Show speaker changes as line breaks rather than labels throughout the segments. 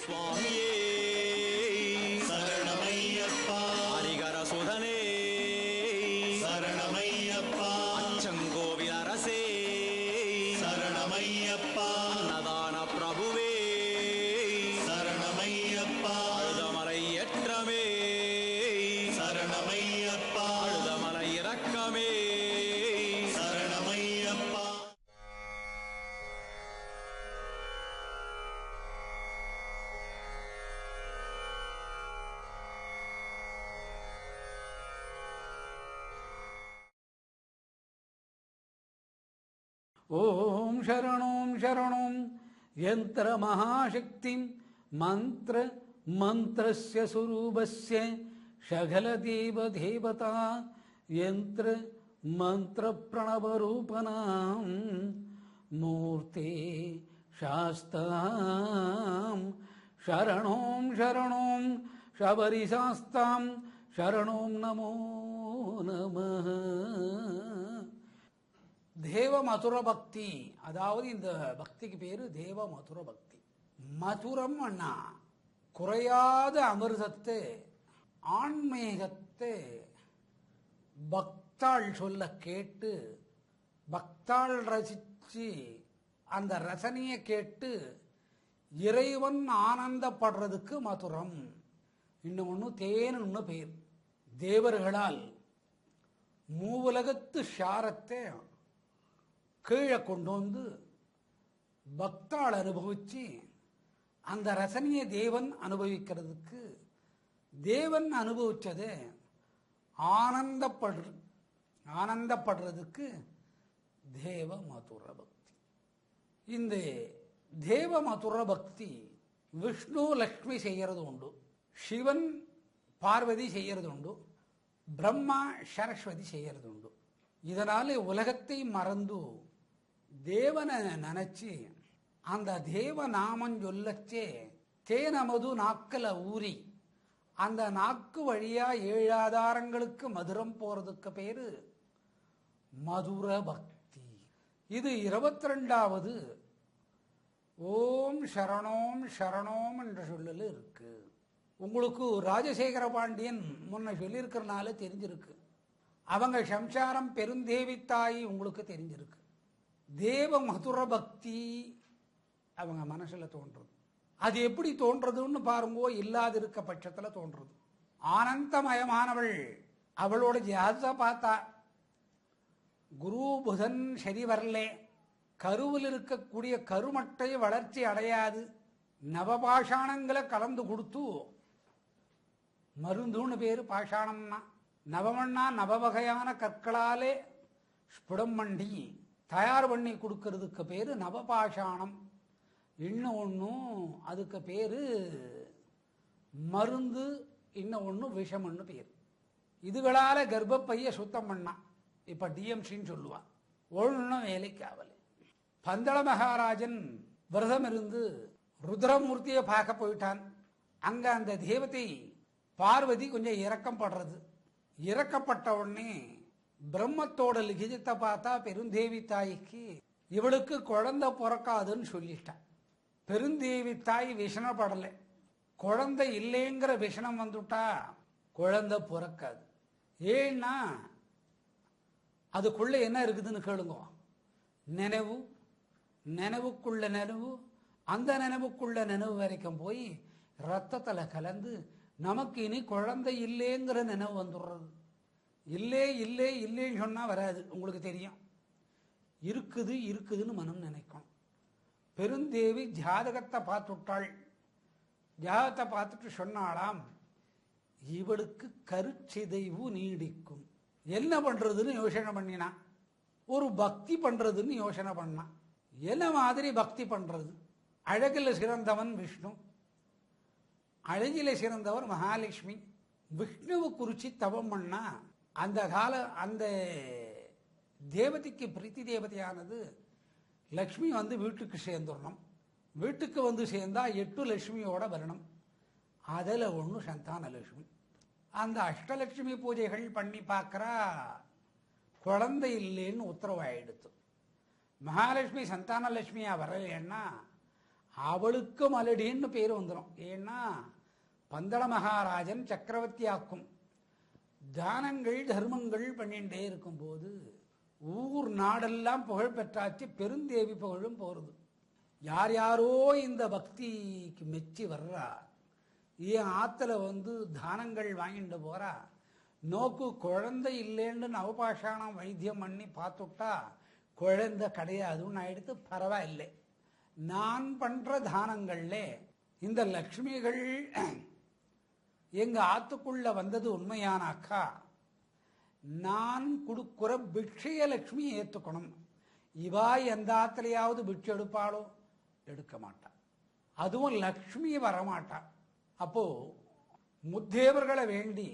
சுவாமியே
சரணமையப்பா.
ஹரிகர சுதனே
சரணமையப்பா.
அச்சங்கோவில் அரசே
சரணமையப்பா.
அன்னதான பிரபுவே
சரணமையப்பா.
அழுதமலை ஏற்றமே
சரணமையப்பா.
அழுதமலை இரக்கமே
சரணமையப்பா.
ஓம் சரணோம் சரணோம் யந்திர மகாசக்திம் மந்திர மந்திரஸ்ய சுரூபஸ்ய சகல தேவ தேவதா யந்திர மந்திர பிரணவரூபணாம் மூர்த்தே சாஸ்தாம் சரணோம் சரணோம் சபரிசாஸ்தாம் சரணோம் நமோ நமः. தேவ மதுர பக்தி, அதாவது இந்த பக்திக்கு பேரு தேவ மதுர பக்தி. மதுரம் அண்ணா குறையாத அமிர்தத்தை ஆன்மீகத்தை பக்தாள் சொல்ல கேட்டு பக்தாள் ரசிச்சு அந்த ரசனையை கேட்டு இறைவன் ஆனந்தப்படுறதுக்கு மதுரம். இன்னும் ஒன்று தேன்னு பேர். தேவர்களால் மூவுலகத்து சாரத்தை கீழே கொண்டு வந்து பக்தாள் அனுபவிச்சு அந்த ரசனையை தேவன் அனுபவிக்கிறதுக்கு தேவன் அனுபவிச்சதை ஆனந்தப்படுறதுக்கு தேவ மதுர பக்தி. இந்த தேவ மதுர பக்தி விஷ்ணு லக்ஷ்மி செய்யறது உண்டு, சிவன் பார்வதி செய்யறது உண்டு, பிரம்மா சரஸ்வதி செய்யறது உண்டு. இதனால உலகத்தை மறந்து தேவனை நினைச்சு அந்த தேவ நாமம் சொல்லச்சே தேனமது நாக்கல ஊறி அந்த நாக்கு வழியா 7 ஆதாரங்களுக்கு மதுரம் போறதுக்கு பேரு மதுர பக்தி. இது 22வது ஓம் சரணோம் சரணோம் என்ற சொல்லல இருக்கு. உங்களுக்கு ராஜசேகர பாண்டியன் முன்ன சொல்லியிருக்கிறனால தெரிஞ்சிருக்கு. அவங்க சம்சாரம் பெருந்தேவி தாய் உங்களுக்கு தெரிஞ்சிருக்கு. தேவ மதுர பக்தி அவங்க மனசுல தோன்றது. அது எப்படி தோன்றதுன்னு பாருங்கோ. இல்லாது இருக்க பட்சத்துல தோன்றது. ஆனந்தமயமானவள் அவளோட ஜாதகத்தை பார்த்தா குரு புதன் சரி வரலே, கருவில் இருக்கக்கூடிய கருமட்டை வளர்ச்சி அடையாது, நவபாஷாணங்களை கலந்து கொடுத்து மருந்துன்னு பேரு பாஷாணம்னா நவமண்ணா நவவகையான கற்களாலே ஸ்புடம் பண்ணி தயார் பண்ணி கொடுக்கறதுக்கு பேரு நவபாஷாணம். இன்னும் ஒன்றும் அதுக்கு பேரு மருந்து, இன்னும் ஒன்று விஷம்னு பேர். இதுகளால கர்ப்பப்பைய சுத்தம் பண்ணா இப்ப டிஎம்சின்னு சொல்லுவான். ஒன்றும் வேலைக்கு ஆகலை. பந்தள மகாராஜன் விரதம் இருந்து ருத்ரமூர்த்தியை பார்க்க போயிட்டான். அங்க அந்த தேவதை பார்வதி கொஞ்சம் இரக்கம் படுறது. இறக்கப்பட்ட உடனே பிரம்மத்தோட லிகிதத்தை பார்த்தா பெருந்தேவி தாய்க்கு இவளுக்கு குழந்தை பிறக்காதுன்னு சொல்லிட்டான். பெருந்தேவி தாய் விஷனப்படலை. குழந்தை இல்லைங்கிற விஷனம் வந்துட்டா குழந்தை பிறக்காது. ஏன்னா அதுக்குள்ள என்ன இருக்குதுன்னு கேளுங்க. நினைவு, நினைவுக்குள்ள நினைவு, அந்த நினைவுக்குள்ள நினைவு வரைக்கும் போய் ரத்தத்துல கலந்து நமக்கு இனி குழந்தை இல்லைங்கிற நினைவு வந்துடுறது. இல்லை இல்லை இல்லைன்னு சொன்னா வராது, உங்களுக்கு தெரியும். இருக்குது இருக்குதுன்னு மனம் நினைக்கணும். பெருந்தேவி ஜாதகத்தை பார்த்துட்டாள். ஜாதகத்தை பார்த்துட்டு சொன்னாலாம், இவளுக்கு கருச்சிதைவு நீடிக்கும். என்ன பண்றதுன்னு யோசனை பண்ணினா, ஒரு பக்தி பண்றதுன்னு யோசனை பண்ணா. என்ன மாதிரி பக்தி பண்றது? அழகில் சிறந்தவன் விஷ்ணு, அழகில சிறந்தவர் மகாலட்சுமி. விஷ்ணுவை குறிச்சி தவம் பண்ணா அந்த அந்த தேவதைக்கு பிரீத்தி தேவதையானது லக்ஷ்மி வந்து வீட்டுக்கு சேர்ந்துடணும். வீட்டுக்கு வந்து சேர்ந்தா 8 லட்சுமியோட வரணும். அதில் ஒன்று சந்தான லட்சுமி. அந்த அஷ்டலட்சுமி பூஜைகள் பண்ணி பார்க்கறா, குழந்தை இல்லைன்னு உத்தரவாயிடுத்து. மகாலட்சுமி சந்தான லட்சுமியா வரலைன்னா அவளுக்கு மலடின்னு பேர் வந்துடும். ஏன்னா பந்தள மகாராஜன் சக்கரவர்த்தி ஆக்கும் தானங்கள் தர்மங்கள் பண்ணிகிட்டே இருக்கும்போது ஊர் நாடெல்லாம் புகழ் பெற்றாச்சு, பெருந்தேவி புகழும் போகிறது. யார் யாரோ இந்த பக்திக்கு மெச்சி வர்றா, என் ஆற்றுல தானங்கள் வாங்கிட்டு போறா, நோக்கு குழந்தை இல்லைன்னு நவபாஷாணம் வைத்தியம் பண்ணி பார்த்துட்டா குழந்தை கிடையாதுன்னு ஆயிடுத்து. பரவாயில்லை, நான் பண்ற தானங்கள்ல இந்த லக்ஷ்மிகள் எங்க ஆத்துக்குள்ள வந்தது உண்மையானாக்கா நான் கொடுக்குற பிக்ஷைய லட்சுமி ஏற்றுக்கணும். இவா எந்த ஆத்திரையாவது பிட்சை எடுப்பாளோ? எடுக்க மாட்டா. அதுவும் லக்ஷ்மி வரமாட்டா. அப்போ முத்தேவர்களை வேண்டி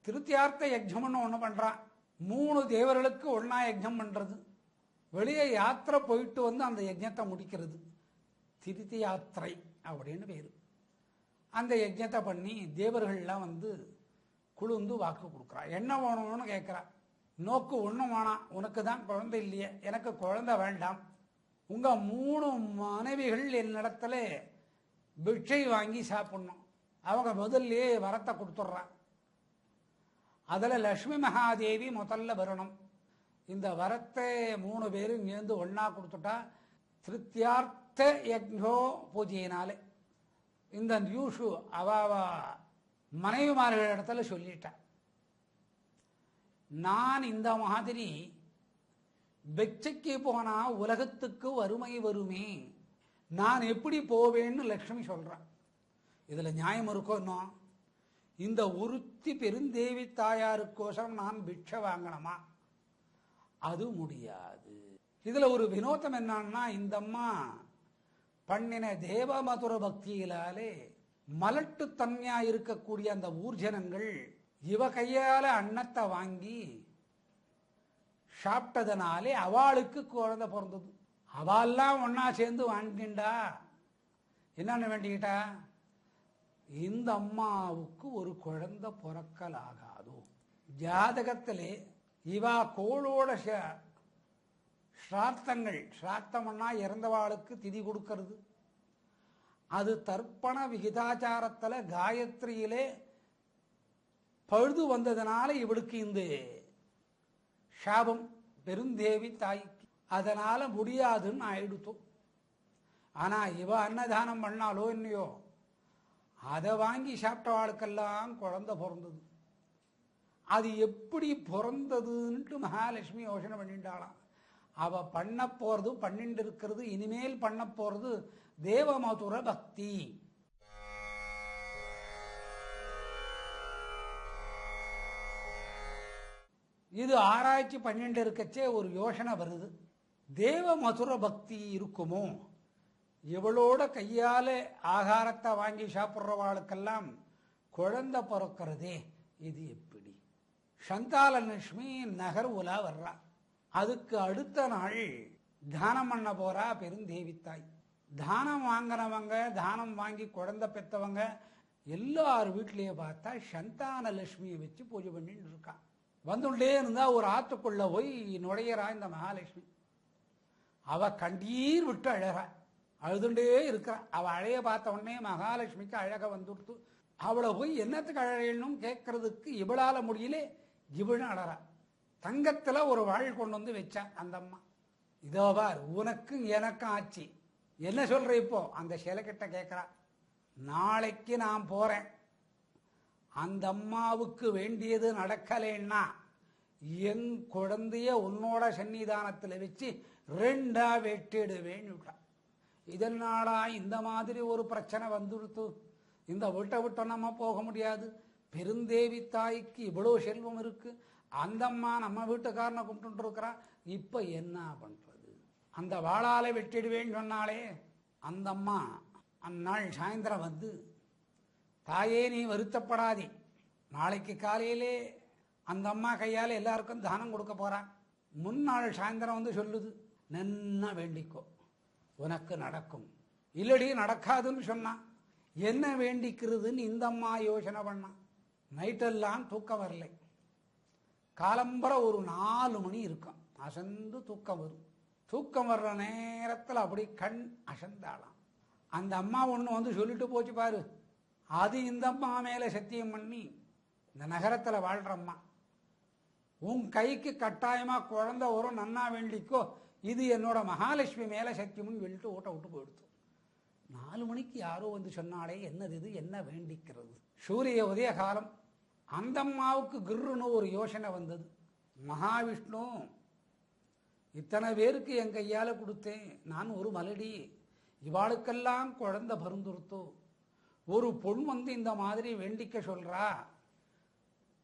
திருத்தியார்த்த யஜ்யம்னு ஒன்று பண்றான். 3 தேவர்களுக்கு ஒன்னா யஜ்யம் பண்றது, வெளியே யாத்திரை போயிட்டு அந்த யஜ்யத்தை முடிக்கிறது திருத்தி யாத்திரை அப்படின்னு பேரு. அந்த யஜ்யத்தை பண்ணி தேவர்கள்லாம் குழுந்து வாக்கு கொடுக்குறா. என்ன வேணும்னு கேட்குறா. நோக்கு ஒன்றும் வேணாம், உனக்கு தான் குழந்தை இல்லையே, எனக்கு குழந்தை வேண்டாம், உங்க 3 மனைவிகள் என்னிடத்துல பிட்சை வாங்கி சாப்பிடணும். அவங்க முதல்ல வரத்தை கொடுத்துட்றா. அதில் லக்ஷ்மி மகாதேவி முதல்ல வரணும். இந்த வரத்தை 3 பேரும் சேர்ந்து ஒன்னா கொடுத்துட்டா திருத்தியார்த்த யஜ்ஞோ பூஜையினாலே இந்த நியூஷு அவ மனைவிமார்கள் இடத்துல சொல்லிட்டா. நான் இந்த மாதிரி பிட்சைக்கு போனா உலகத்துக்கு வறுமை வருமே, நான் எப்படி போவேன்னு லட்சுமி சொல்றான். இதுல நியாயம் இருக்கும். இந்த ஒருத்தி பெருந்தேவி தாயாருக்கோசரம் நான் பிட்சை வாங்கணுமா? அது முடியாது. இதுல ஒரு வினோதம் என்னன்னா, இந்த அம்மா பண்ணின தேவ மதுர பக்தியிலாலே மலட்டு தன்மையா இருக்கக்கூடிய அந்த ஊர்ஜனங்கள் இவ கையால அன்னத்தை வாங்கி சாப்பிட்டதனாலே அவளுக்கு குழந்தை பிறந்தது. அவெல்லாம் ஒன்னா சேர்ந்து வாங்கிண்டா என்னன்னு வேண்டிக்கிட்டா, இந்த அம்மாவுக்கு ஒரு குழந்தை பிறக்கலாகாதோ. ஜாதகத்திலே இவா கோளோட ஸ்ரார்த்தங்கள், ஸ்ரார்த்தம்னா இறந்தவாளுக்கு திதி கொடுக்கறது, அது தர்ப்பண விகிதாச்சாரத்தில் காயத்ரியிலே பழுது வந்ததுனால இவளுக்கு இந்த சாபம் பெருந்தேவி தாய்க்கு. அதனால முடியாதுன்னு ஆயிடுத்தோம். ஆனா இவ அன்னதானம் பண்ணாலோ இல்லையோ, அதை வாங்கி சாப்பிட்டவாளுக்கெல்லாம் குழந்தை பிறந்தது. அது எப்படி பிறந்ததுன்ட்டு மகாலட்சுமி யோசனை பண்ணிட்டாளாம். அவ பண்ண போறது, பண்ணிட்டு இருக்கிறது, இனிமேல் பண்ண போறது தேவமதுர பக்தி. இது ஆராய்ச்சி பண்ணிட்டு இருக்கச்சே ஒரு யோசனை வருது. தேவமதுர பக்தி இருக்குமோ? இவளோட கையால ஆகாரத்தை வாங்கி சாப்பிட்றவாளுக்கெல்லாம் குழந்தை பிறக்கிறதே, இது எப்படி? சந்தால லட்சுமி நகர் உலா வர்றா. அதுக்கு அடுத்த நாள் தானம் பண்ண போறா பெருந்தேவி தாய். தானம் வாங்கினவங்க, தானம் வாங்கி குழந்தை பெற்றவங்க எல்லார் வீட்லயே பார்த்தா சந்தான லட்சுமியை வச்சு பூஜை பண்ணிட்டு இருக்கா. வந்துட்டே இருந்தா ஒரு ஆத்துக்குள்ள போய் நுழையிறா இந்த மகாலட்சுமி. அவ கண்டீர் விட்டு அழகா அழுதுண்டே இருக்கிறா. அவ அழைய பார்த்த உடனே மகாலட்சுமிக்கு அழக வந்துடுத்து. அவளை போய் என்னத்துக்கு அழகணும் கேட்கறதுக்கு இவளால முடியல, இவனு அழறா. தங்கத்துல ஒரு வாழ் கொண்டு வச்சா அந்த அம்மா. இதோ பார், உனக்கும் எனக்கும் ஆச்சு, என்ன சொல்ற இப்போ? அந்த சிலை கிட்ட கேட்கிறா. நாளைக்கு நான் போறேன், அந்த அம்மாவுக்கு வேண்டியது நடக்கலைன்னா என் குழந்தைய உன்னோட சன்னிதானத்தில் வச்சு 2ஆ வெட்டிடுவேன்னு விட்டா. இதனாலா இந்த மாதிரி ஒரு பிரச்சனை வந்துடுத்து. இந்த வீட்டை விட்டு நம்ம போக முடியாது. பெருந்தேவி தாய்க்கு இவ்வளோ செல்வம் இருக்கு, அந்த அம்மா நம்ம வீட்டுக்காரனை கும்பிட்டு இருக்கிறா, இப்ப என்ன பண்றது? அந்த வாளால வெட்டிடுவேன்னு சொன்னாலே அந்த அம்மா அந்நாள் சாயந்தரம் வந்து, தாயே நீ வருத்தப்படாதே, நாளைக்கு காலையிலே அந்த அம்மா கையால் எல்லாருக்கும் தானம் கொடுக்க போறான். முன்னாள் சாயந்தரம் வந்து சொல்லுது, நன்னா வேண்டிக்கோ உனக்கு நடக்கும். இல்லடி நடக்காதுன்னு சொன்னா, என்ன வேண்டிக்கிறதுன்னு இந்த அம்மா யோசனை பண்ணா. நைட்டெல்லாம் தூக்கம் வரலை. காலம்பர ஒரு 4 மணி இருக்கும், அசந்து தூக்கம் வரும். தூக்கம் வர்ற நேரத்தில் அப்படி கண் அசந்தாளாம். அந்த அம்மா ஒன்று வந்து சொல்லிட்டு போச்சு பாரு, அது இந்த அம்மா மேலே சத்தியம் பண்ணி, இந்த நகரத்தில் வாழ்கிற அம்மா, உன் கைக்கு கட்டாயமாக குழந்தை வரும், நன்னா வேண்டிக்கோ, இது என்னோட மகாலட்சுமி மேலே சத்தியம்னு சொல்லிட்டு ஓட்ட விட்டு போயிடுத்து. 4 மணிக்கு யாரோ வந்து சொன்னாலே, என்னது இது, என்ன வேண்டிக்கிறது? சூரிய உதய காலம். அந்த அம்மாவுக்கு கிருன்னு ஒரு யோசனை வந்தது. மகாவிஷ்ணு, இத்தனை பேருக்கு என் கையால் கொடுத்தேன், நான் ஒரு மலடி, இவாளுக்கெல்லாம் குழந்தை பருந்துருத்தோ, ஒரு பொன் வந்து இந்த மாதிரி வேண்டிக்க சொல்றா,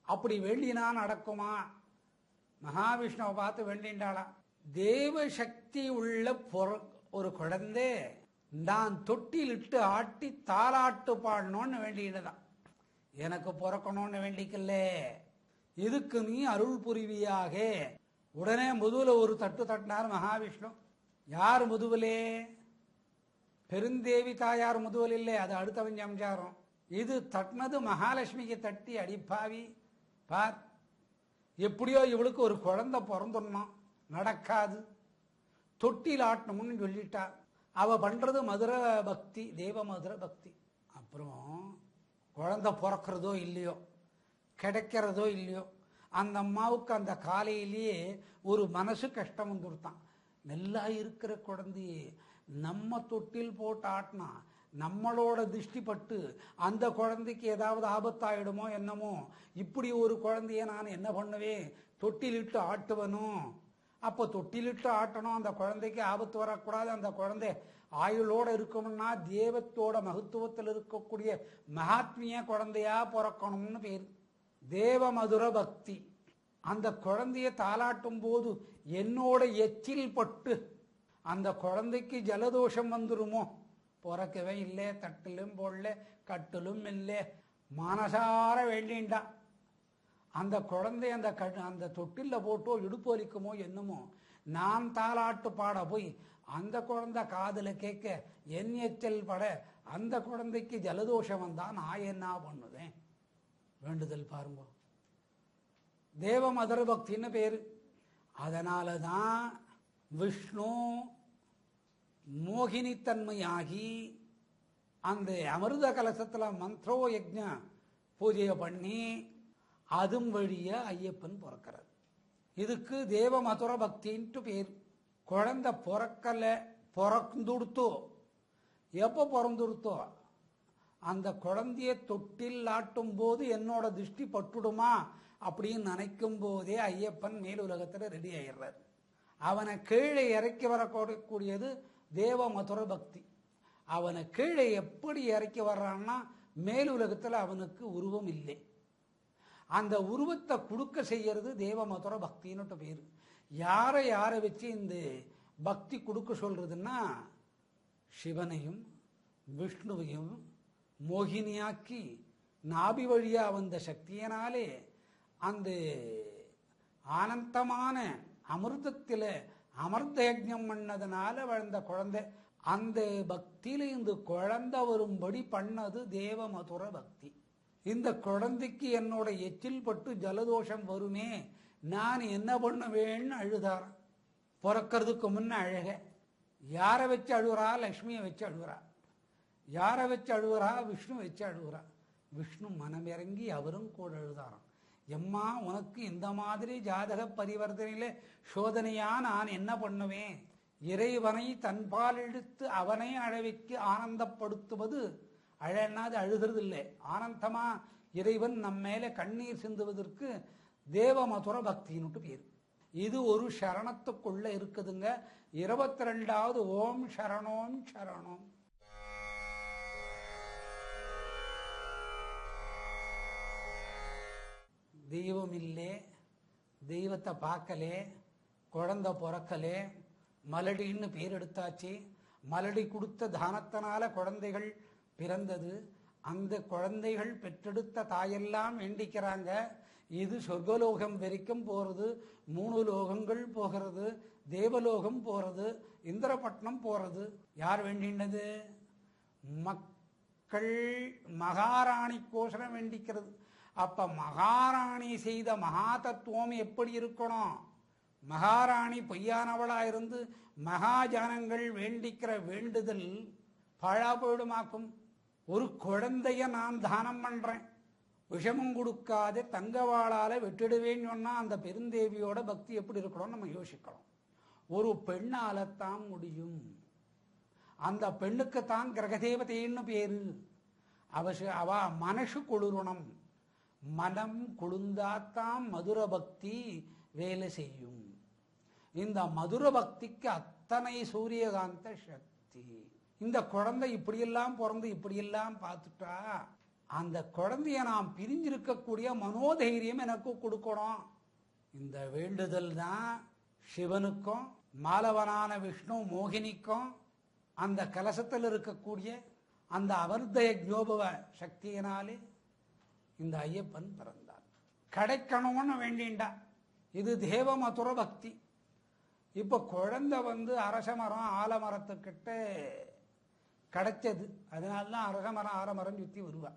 அப்படி வேண்டினா நடக்குமா? மகாவிஷ்ணுவை பார்த்து வேண்டின்றாளா, தேவ சக்தி உள்ள ஒரு குழந்தை நான் தொட்டிலிட்டு ஆட்டி தாலாட்டு பாடணும்னு வேண்டினதான், எனக்கு பிறக்கணும்னு வேண்டிக்கல, இதுக்கு நீ அருள் புரிவியாக. உடனே முதுகுல ஒரு தட்டு தட்டினார் மகாவிஷ்ணு. யார் முதுவிலே? பெருந்தேவி தாயார் முதுவல் இல்லை, அது அடுத்தவன் சம்சாரம். இது தட்டினது மகாலட்சுமிக்கு தட்டி, அடிப்பாவி பார், எப்படியோ இவளுக்கு ஒரு குழந்தை பிறந்துடணும், நடக்காது, தொட்டில் ஆட்டணும்னு சொல்லிட்டா. அவ பண்றது மதுரை பக்தி, தேவ மதுரை பக்தி. அப்புறம் குழந்தை பிறக்கிறதோ இல்லையோ, கிடைக்கிறதோ இல்லையோ, அந்த அம்மாவுக்கு அந்த காலையிலேயே ஒரு மனசு கஷ்டம் வந்துருத்தான். நல்லா இருக்கிற குழந்தையே நம்ம தொட்டில் போட்டு ஆட்டினா நம்மளோட திருஷ்டி பட்டு அந்த குழந்தைக்கு ஏதாவது ஆபத்தாயிடுமோ என்னமோ, இப்படி ஒரு குழந்தைய நான் என்ன பண்ணுவேன், தொட்டிலிட்டு ஆட்டுவனும். அப்போ தொட்டிலிட்டு ஆட்டணும், அந்த குழந்தைக்கு ஆபத்து வரக்கூடாது, அந்த குழந்தை ஆயுளோட இருக்கணும்னா தேவத்தோட மகத்துவத்தில் இருக்கக்கூடிய மகாத்மிய குழந்தையா பிறக்கணும்னு பேர். தேவ மதுர பக்தி. அந்த குழந்தைய தாலாட்டும் போது என்னோட எச்சில் பட்டு அந்த குழந்தைக்கு ஜலதோஷம் வந்துருமோ? பிறக்கவே இல்லை, தட்டிலும் போடல, கட்டிலும் இல்லை, மனசார வேண்டிண்டா. அந்த குழந்தை அந்த தொட்டில போட்டோ இடுப்பு வலிக்குமோ என்னமோ, நான் தாலாட்டு பாட போய் அந்த குழந்தை காதுல கேட்க என் எச்சல் பட அந்த குழந்தைக்கு ஜலதோஷம் வந்தா நான் என்ன பண்ணுவேன்? வேண்டுதல் பாருங்க, தேவ மதுர பக்தின்னு பேரு. அதனாலதான் விஷ்ணு மோகினித்தன்மையாகி அந்த அமிர்த கலசத்துல மந்திரோ யஜ்ஞ பூஜையை பண்ணி அதும் வழிய ஐயப்பன் பிறக்கிறார். இதுக்கு தேவ மதுர பக்தின்ட்டு பேர். குழந்தை பிறந்துடுத்தோ, எப்போ பிறந்துடுத்தோ அந்த குழந்தைய தொட்டில் ஆட்டும் போது என்னோட திருஷ்டி பட்டுடுமா அப்படின்னு நினைக்கும் போதே ஐயப்பன் மேலுலகத்தில் ரெடி ஆயிடுறார். அவனை கீழே இறக்கி வரக்கூடியது தேவ மதுர பக்தி. அவனை கீழே எப்படி இறக்கி வர்றான்னா, மேலுலகத்தில் அவனுக்கு உருவம் இல்லை, அந்த உருவத்தை கொடுக்க செய்யறது தேவ மதுர பக்தின்னு பேரு. யாரை வச்சு இந்த பக்தி கொடுக்க சொல்றதுன்னா, சிவனையும் விஷ்ணுவையும் மோகினியாக்கி நாபி வழியா வந்த சக்தியினாலே அந்த ஆனந்தமான அமிர்தத்தில் அமிர்த யஜ்ஞம் பண்ணதுனால வளர்ந்த குழந்தை. அந்த பக்தியில இந்த குழந்தை வரும்படி பண்ணது தேவ மதுர பக்தி. இந்த குழந்தைக்கு என்னோட எச்சில் பட்டு ஜலதோஷம் வருமே, நான் என்ன பண்ணுவேன்னு அழுதார். பிறக்கிறதுக்கு முன்ன அழக. யாரை வச்சு அழுகுறா? லக்ஷ்மியை வச்சு அழுகுறா. யாரை வச்சு அழுகுறா? விஷ்ணு வச்சு அழுகுறா. விஷ்ணு மனம் இறங்கி அவரும் கூட அழுதாராம். எம்மா, உனக்கு இந்த மாதிரி ஜாதக பரிவர்த்தனையில சோதனையா நான் என்ன பண்ணுவேன்? இறைவனை தன்பால் இழுத்து அவனை அழவைக்கு ஆனந்தப்படுத்துவது. அழனாது அழுகிறது இல்லை, ஆனந்தமா இறைவன் நம்ம மேல கண்ணீர் சிந்துவதற்கு தேவ மதுர பக்தின்னு பேர். இது ஒரு சரணத்துக்குள்ள இருக்குதுங்க. 22வது ஓம் சரணோம் சரணோம். தெய்வம் இல்லை, தெய்வத்தை பார்க்கலே, குழந்தை பிறக்கலே, மலடின்னு பேர் எடுத்தாச்சு. மலடி கொடுத்த தானத்தினால குழந்தைகள் பிறந்தது. அந்த குழந்தைகள் பெற்றெடுத்த தாயெல்லாம் வேண்டிக்கிறாங்க. இது சொர்க்கலோகம் வரைக்கும் போகிறது, 3 லோகங்கள் போகிறது, தேவலோகம் போகிறது, இந்திரபட்னம் போகிறது. யார் வேண்டினது? மக்கள் மகாராணிக்கோசரம் வேண்டிக்கிறது. அப்ப மகாராணி செய்த மகா தத்துவம் எப்படி இருக்கணும்? மகாராணி பொய்யானவளா இருந்து மகாஜனங்கள் வேண்டிக்கிற வேண்டுதல் பாழா போயிடுமாக்கும். ஒரு குழந்தைய நான் தானம் பண்றேன், விஷமும் கொடுக்காத தங்கவாளால வெட்டிடுவேன்னு சொன்னா அந்த பெருந்தேவியோட பக்தி எப்படி இருக்கணும்னு நம்ம யோசிக்கிறோம். ஒரு பெண்ணாலத்தான் முடியும். அந்த பெண்ணுக்கு தான் கிரகதேவதைன்னு பேரு. அவ மனசு குளிரணும். மனம் குளிர்ந்தாத்தான் மதுர பக்தி வேலை செய்யும். இந்த மதுர பக்திக்கு அத்தனை சூரியகாந்த சக்தி. இந்த குழந்தை இப்படியெல்லாம் பிறந்து இப்படியெல்லாம் பார்த்துட்டா அந்த குழந்தைய நாம் பிரிஞ்சிருக்கக்கூடிய மனோதைரியம் எனக்கு கொடுக்கணும். இந்த வேண்டுதல் தான் சிவனுக்கும் மாலவனான விஷ்ணு மோகினிக்கும் அந்த கலசத்தில் இருக்கக்கூடிய அந்த அவர்தய ஞோபவ சக்தியினாலே இந்த ஐயப்பன் பிறந்தார். கிடைக்கணும்னு வேண்டிண்டா. இது தேவ மதுர பக்தி. இப்ப குழந்தை அரச மரம் ஆலமரத்துக்கிட்ட கிடைச்சது. அதனால்தான் அரச மரம் ஆலமரம் சுத்தி வருவா.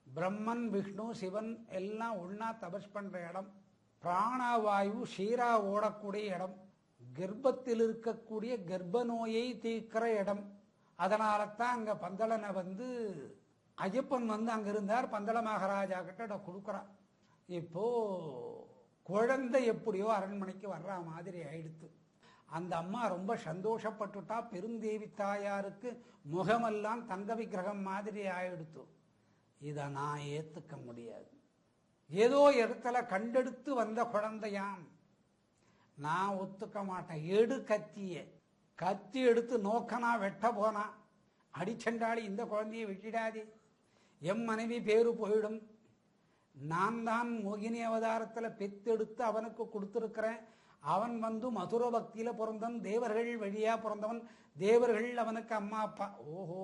பிரம்மன் விஷ்ணு சிவன் எல்லாம் ஒன்னா தபஸ் பண்ற இடம், பிராணவாயு சீரா ஓடக்கூடிய இடம், கர்ப்பத்தில் இருக்கக்கூடிய கர்ப்ப நோயை தீர்க்கிற இடம். அதனால தான் அங்க பந்தளனை ஐயப்பன் அங்க இருந்தார். பந்தள மகாராஜா கிட்ட கொடுக்குறான். இப்போ குழந்தை எப்படியோ அரண்மனைக்கு வர்ற மாதிரி ஆயிடுத்து. அந்த அம்மா ரொம்ப சந்தோஷப்பட்டுட்டா. பெருந்தேவி தாயாருக்கு முகமெல்லாம் தங்க விக்கிரகம் மாதிரி ஆயிடுத்து. இதை நான் ஏத்துக்க முடியாது. ஏதோ இடத்துல கண்டெடுத்து வந்த குழந்தையாம், நான் ஒத்துக்க மாட்டேன். எடு கத்திய கத்தி எடுத்து நோக்கனா வெட்ட போனா, அடிச்சண்டாளி இந்த குழந்தையை வெட்டிடாதே, எம் மனைவி பேரு போயிடும். நான் தான் மோகினி அவதாரத்தில் பெத்தெடுத்து அவனுக்கு கொடுத்திருக்கிறேன். அவன் மதுர பக்தியில பிறந்தவன், தேவர்கள் வழியா பிறந்தவன், தேவர்கள் அவனுக்கு அம்மா அப்பா. ஓஹோ,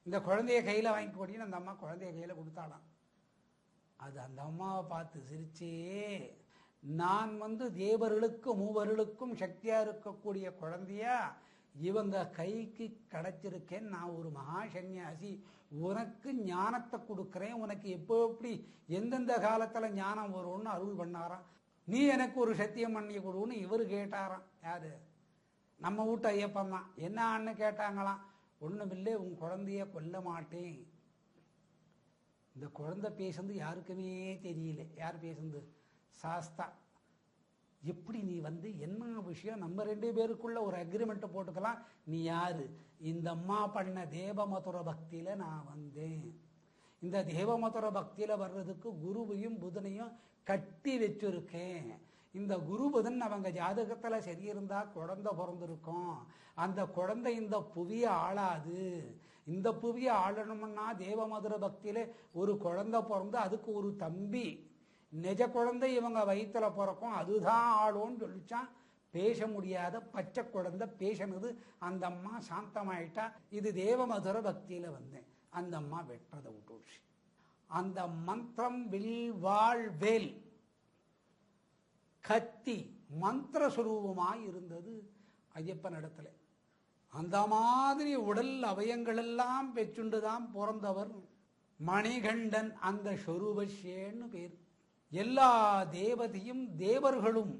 இந்த குழந்தைய கையில வாங்கிக்கொடின்னு அந்த அம்மா குழந்தைய கையில கொடுத்தாளாம். அது அந்த அம்மாவை பார்த்து சிரிச்சே, நான் தேவர்களுக்கு மூவர்களுக்கும் சக்தியா இருக்கக்கூடிய குழந்தையா இவங்க கைக்கு கிடைச்சிருக்கேன். நான் ஒரு மகா சன்னியாசி, உனக்கு ஞானத்தை கொடுக்கிறேன். உனக்கு எப்போ எப்படி எந்தெந்த காலத்துல ஞானம் வரும்னு அருள் பண்ணாராம். நீ எனக்கு ஒரு சத்தியம் பண்ணி கொடுன்னு இவரு கேட்டாராம். யாரு? நம்ம வீட்டு ஐயப்பன் தான். என்னான்னு கேட்டாங்களாம். ஒண்ணுமில்லை, உன் குழந்தைய கொல்ல மாட்டேன். இந்த குழந்தை பேசுறது யாருக்குமே தெரியல. யார் பேசுறது? சாஸ்தா. எப்படி நீ என்ன விஷயம், நம்ம 2 பேருக்குள்ள ஒரு அக்ரிமெண்ட் போட்டுக்கலாம். நீ யாரு? இந்த அம்மா பண்ண தேவமதுர பக்தியில நான் வந்தேன். இந்த தேவமதுர பக்தியில வர்றதுக்கு குருவையும் புதனையும் கட்டி வச்சிருக்கேன். இந்த குரு புதன் அவங்க ஜாதகத்துல சரியிருந்தா குழந்தை பிறந்திருக்கும். அந்த குழந்தை இந்த புவிய ஆளாது. இந்த புவிய ஆளணும்னா தேவமதுர பக்தியில ஒரு குழந்தை பிறந்து அதுக்கு ஒரு தம்பி நிஜ குழந்தை இவங்க வயிற்றுல பிறக்கும், அதுதான் ஆளும்னு சொல்லிச்சான். பேச முடியாத பச்சை குழந்தை பேசினது. அந்த அம்மா சாந்தமாயிட்டா. இது தேவமதுர பக்தியில வந்தேன். அந்த அம்மா வெற்றதை விட்டுடுச்சு. அந்த மந்திரம் வில் வாழ் வேல் கத்தி மந்திர சுரூபமாய் இருந்தது ஐயப்பன் இடத்துல. அந்த மாதிரி உடல் அவயங்கள் எல்லாம் பெற்றுண்டுதான் பிறந்தவர் மணிகண்டன். அந்த சொரூபஷேன்னு பேர். எல்லா தேவதையும் தேவர்களும்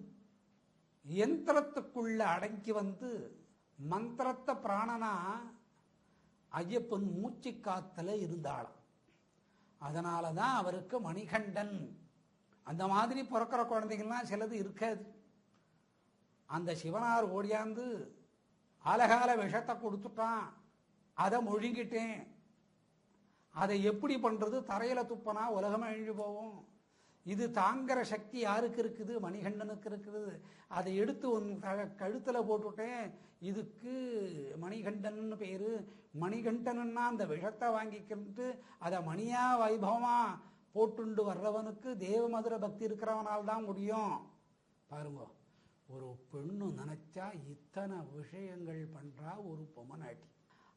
யந்திரத்துக்குள்ள அடங்கி மந்திரத்தை பிராணனா ஐயப்பன் மூச்சு காத்துல இருந்தாளாம். அதனாலதான் அவருக்கு மணிகண்டன். அந்த மாதிரி பிறக்கிற குழந்தைகள்லாம் சிலது இருக்காது. அந்த சிவனார் ஓடியாந்து அழகால விஷத்தை கொடுத்துட்டான், அதை முழுங்கிட்டேன். அதை எப்படி பண்றது? தரையில துப்பனா உலகம் அழிஞ்சு போகும். இது தாங்கிற சக்தி யாருக்கு இருக்குது? மணிகண்டனுக்கு இருக்குது. அதை எடுத்து உன் கழுத்துல போட்டுட்டேன். இதுக்கு மணிகண்டன் பேரு. மணிகண்டன்னா அந்த விஷத்தை வாங்கிக்கிட்டு அதை மணியா வைபவமா போட்டுண்டு வர்றவனுக்கு தேவமதுர பக்தி இருக்கிறவனால் தான் முடியும். பாருங்க, ஒரு பெண்ணு நினைச்சா இத்தனை விஷயங்கள் பண்றா ஒரு பொம்மநாட்டி.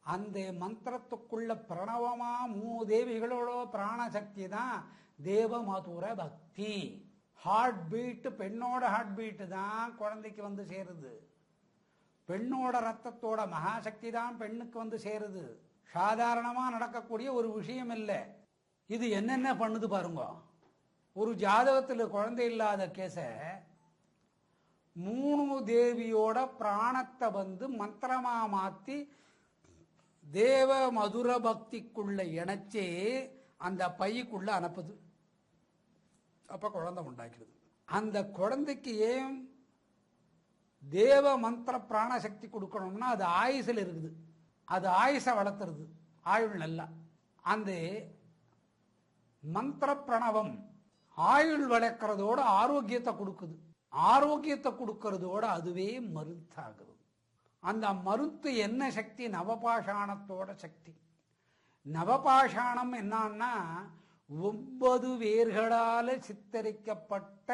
அந்த மந்திரத்துக்குள்ள பிரணவமா 3 தேவிகளோட பிராணசக்தி தான் தேவமதுர பக்தி. ஹார்ட் பீட், பெண்ணோட ஹார்ட் பீட் தான் குழந்தைக்கு சேருது. பெண்ணோட ரத்தத்தோட மகாசக்தி தான் பெண்ணுக்கு சேருது. சாதாரணமா நடக்கக்கூடிய ஒரு விஷயம் இல்லை. இது என்னென்ன பண்ணுது பாருங்க. ஒரு ஜாதகத்தில் குழந்தை இல்லாத கேச 3 தேவியோட பிராணத்தை மந்திரமா மாத்தி தேவ மதுர பக்திக்குள்ள இணைச்சே அந்த பைக்குள்ள அனுப்புது. அப்ப குழந்தை உண்டாக்கிறது. அந்த குழந்தைக்கு ஏன் தேவ மந்திர பிராணசக்தி கொடுக்கணும்னா அது ஆயுசில் இருக்குது. அது ஆயுசை வளர்த்துறது, ஆயுள் நல்லா. அந்த மந்திர பிரணவம் ஆயுள் வளர்க்கறதோட ஆரோக்கியத்தை கொடுக்குது. ஆரோக்கியத்தை கொடுக்கறதோட அதுவே மருந்தாகுது. அந்த மருத்து என்ன சக்தி? நவபாஷாணத்தோட சக்தி. நவபாஷாணம் என்னன்னா 9 வேர்களால சித்தரிக்கப்பட்ட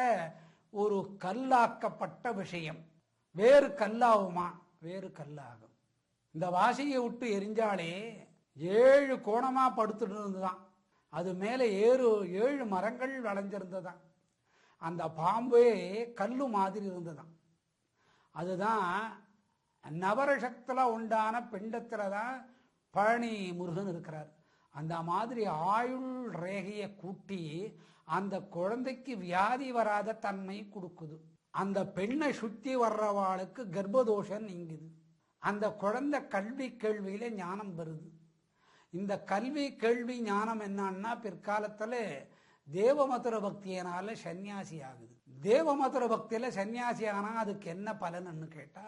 ஒரு கல்லாக்கப்பட்ட விஷயம். வேறு கல்லாகுமா? வேறு கல்லாகும். இந்த வாசியை விட்டு எரிஞ்சாலே 7 கோணமா படுத்துட்டு இருந்துதான். அது மேலே 7 மரங்கள் வளைஞ்சிருந்ததான். அந்த பாம்பே கல்லு மாதிரி இருந்ததான். அதுதான் நவரசத்துல உண்டான பிண்டத்துல தான் பழனி முருகன் இருக்கிறார். அந்த மாதிரி ஆயுள் ரேகையை கூட்டி அந்த குழந்தைக்கு வியாதி வராத தன்மை கொடுக்குது. அந்த பெண்ணை சுத்தி வர்றவாளுக்கு கர்ப்பதோஷம் நீங்குது. அந்த குழந்தை கல்வி கேள்வியில ஞானம் வருது. இந்த கல்வி கேள்வி ஞானம் என்னன்னா பிற்காலத்துல தேவமதுர பக்தியினால சன்னியாசி ஆகுது. தேவமதுர பக்தியில சன்னியாசி ஆனா அதுக்கு என்ன பலன்னு கேட்டா,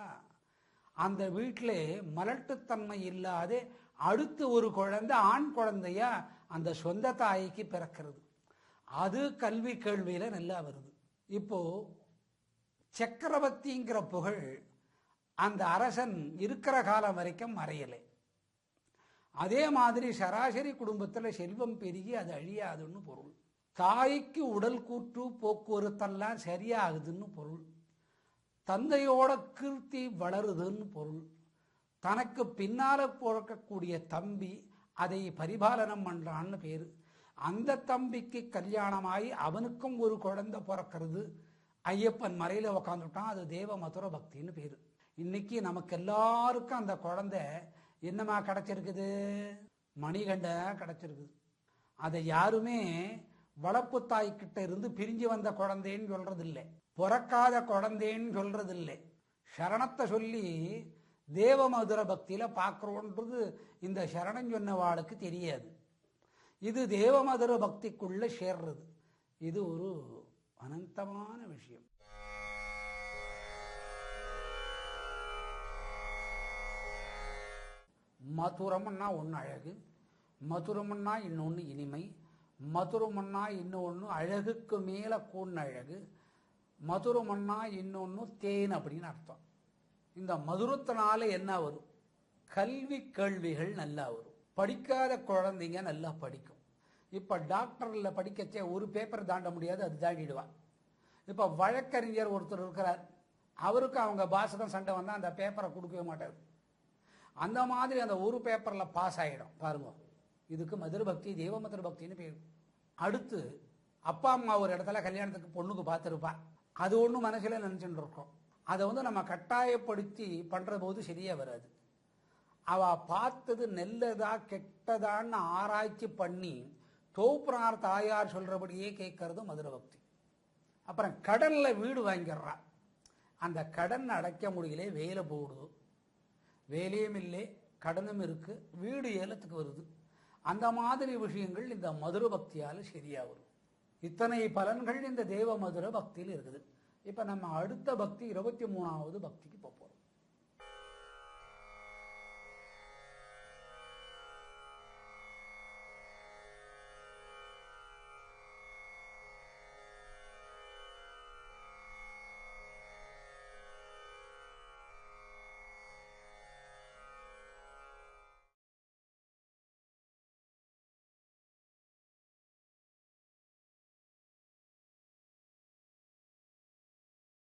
அந்த வீட்டில் மலட்டுத்தன்மை இல்லாத அடுத்து ஒரு குழந்தை ஆண் குழந்தையா அந்த சொந்த தாய்க்கு பிறக்கிறது. அது கல்வி கேள்வியில நல்லா வருது. இப்போ சக்கரவர்த்திங்கிற புகழ் அந்த அரசன் இருக்கிற காலம் வரைக்கும் மறையலை. அதே மாதிரி சராசரி குடும்பத்தில் செல்வம் பெருகி அது அழியாதுன்னு பொருள். தாய்க்கு உடல் கூற்று போக்குவரத்தெல்லாம் சரியாகுதுன்னு பொருள். தந்தையோட கீர்த்தி வளருதுன்னு பொருள். தனக்கு பின்னால பிறக்கக்கூடிய தம்பி அதை பரிபாலனம் பண்றான்னு பேரு. அந்த தம்பிக்கு கல்யாணமாகி அவனுக்கும் ஒரு குழந்தை பிறக்கிறது. ஐயப்பன் மறையில உக்காந்துட்டான். அது தேவ மதுர பக்தின்னு பேரு. இன்னைக்கு நமக்கு எல்லாருக்கும் அந்த குழந்தை என்னமா கிடைச்சிருக்குது? மணிகண்ட கிடைச்சிருக்குது. அதை யாருமே வளர்ப்பு தாய்கிட்ட இருந்து பிரிஞ்சு வந்த குழந்தைன்னு சொல்றது இல்லை, பிறக்காத குழந்தைன்னு சொல்றது இல்லை. சரணத்தை சொல்லி தேவ மதுர பக்தியில பார்க்கிறோன்றது இந்த சரணம் சொன்னவாளுக்கு தெரியாது. இது தேவ மதுர பக்திக்குள்ள சேர்றது. இது ஒரு அனந்தமான விஷயம். மதுரம்னா ஒன்று அழகு, மதுரம்னா இன்னொன்று இனிமை, மதுரம்னா இன்னொன்று அழகுக்கு மேல கூண்ண அழகு, மதுரம்னா இன்னொன்று தேன் அப்படின்னு அர்த்தம். இந்த மதுரத்தினால என்ன வரும்? கல்வி கேள்விகள் நல்லா வரும். படிக்காத குழந்தைங்க நல்லா படிக்கும். இப்போ டாக்டரில் படிக்கச்சே ஒரு பேப்பர் தாண்ட முடியாது, அது தாண்டிடுவான். இப்போ வழக்கறிஞர் ஒருத்தர் இருக்கிறார், அவருக்கு அவங்க பாசகம் சண்டை வந்தால் அந்த பேப்பரை கொடுக்கவே மாட்டார். அந்த மாதிரி அந்த ஒரு பேப்பரில் பாஸ் ஆகிடும் பாருங்க. இதுக்கு மதுர பக்தி, தேவ மதுர பக்தின்னு பேர். அடுத்து அப்பா அம்மா ஒரு இடத்துல கல்யாணத்துக்கு பொண்ணுக்கு பார்த்துருப்பான். அது ஒன்றும் மனசில் நினச்சிட்டு இருக்கோம். அதை நம்ம கட்டாயப்படுத்தி பண்ணுற போது சரியா வராது. அவ பார்த்தது நல்லதா கெட்டதான்னு ஆராய்ச்சி பண்ணி தோப்புனார் தாயார் சொல்றபடியே கேட்கறது மதுர பக்தி. அப்புறம் கடன்ல வீடு வாங்கிடுறா. அந்த கடன் அடைக்க முடியல, வேலை போடுது. வேலையும் இல்லை, கடனும் இருக்கு, வீடு ஏலத்துக்கு வருது. அந்த மாதிரி விஷயங்கள் இந்த மதுர பக்தியால சரியா வரும். இத்தனை பலன்கள் இந்த தேவ மதுர பக்தியில் இருக்குது. இப்ப நம்ம அடுத்த பக்தி 23வது பக்திக்கு போறோம்.